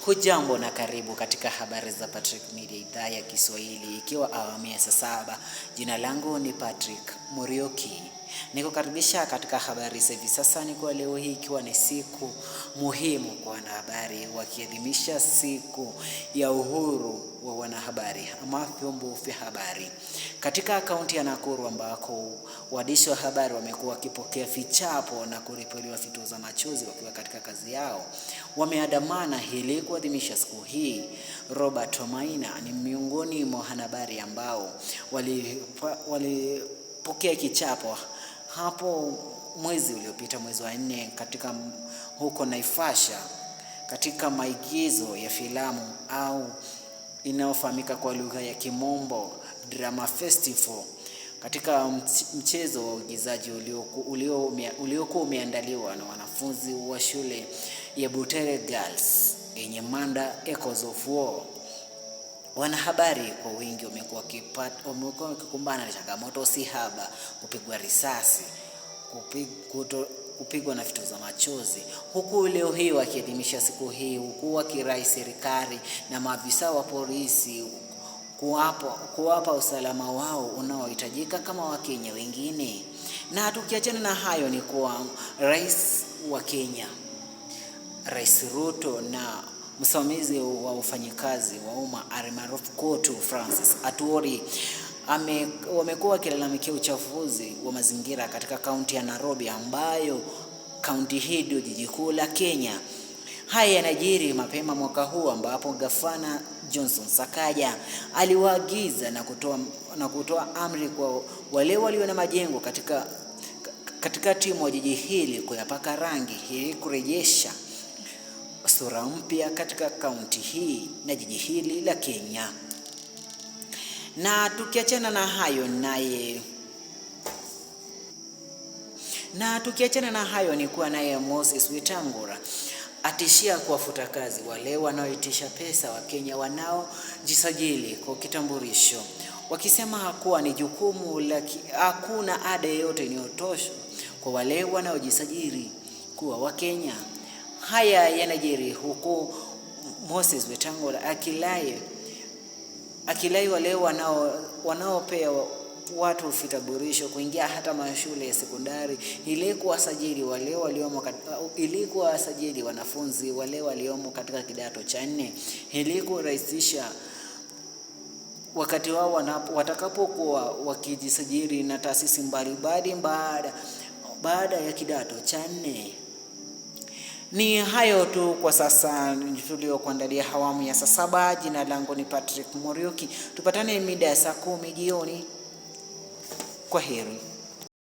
Hujambo na karibu katika habari za Patrick Media idhaa ya Kiswahili, ikiwa awamu ya saa 7. Jina langu ni Patrick Muriuki. Nikukaribisha katika habari hivi sasa. Ni kwa leo hii ikiwa ni siku muhimu kwa wanahabari, wakiadhimisha siku ya uhuru wa wanahabari ama vyombo vya habari. Katika kaunti ya Nakuru ambako waandishi wa habari wamekuwa wakipokea vichapo na kuripuliwa vitoza machozi wakiwa katika kazi yao, wameandamana ili kuadhimisha siku hii. Robert Maina ni miongoni mwa wanahabari ambao walipokea kichapo hapo mwezi uliopita, mwezi wa 4, katika huko Naivasha, katika maigizo ya filamu au inayofahamika kwa lugha ya Kimombo Drama Festival, katika mchezo wa uigizaji uliokuwa umeandaliwa na wanafunzi wa shule ya Butere Girls yenye mada Echoes of War. Wanahabari kwa wingi wamekuwa wakikumbana na changamoto si haba: kupigwa risasi, kupigwa na vitoza machozi, huku leo hii wakiadhimisha siku hii, huku wakirai serikali na maafisa wa polisi kuwapa usalama wao unaohitajika kama Wakenya wengine. Na tukiachana na hayo, ni kwa rais wa Kenya, Rais Ruto, na msimamizi wa ufanyikazi wa umma almaarufu KOTU Francis Atwoli wamekuwa wakilalamikia uchafuzi wa mazingira katika kaunti ya Nairobi, ambayo kaunti hii ndio jiji kuu la Kenya. Haya yanajiri mapema mwaka huu ambapo Gavana Johnson Sakaja aliwaagiza na kutoa amri kwa wale walio na majengo katika timu wa jiji hili kuyapaka rangi ili kurejesha sura mpya katika kaunti hii na jiji hili la Kenya. Na tukiachana na hayo ni kuwa naye Moses Wetangula atishia kuwafuta kazi wale wanaoitisha pesa wa Kenya wanaojisajili kwa kitambulisho, wakisema kuwa ni jukumu la hakuna ada yoyote inayotosha kwa wale wanaojisajili kuwa Wakenya. Haya yanajiri huku Moses Wetangula akilai wale wanaopea watu vitambulisho kuingia hata mashule ya sekondari ili kuwasajili wanafunzi wale waliomo katika kidato cha 4 ili kurahisisha wakati wao watakapokuwa wakijisajili na taasisi mbalimbali baada ya kidato cha 4. Ni hayo tu kwa sasa tuliokuandalia awamu ya saa 7. Jina langu ni Patrick Muriuki. Tupatane mida ya saa 10 jioni. Kwaheri.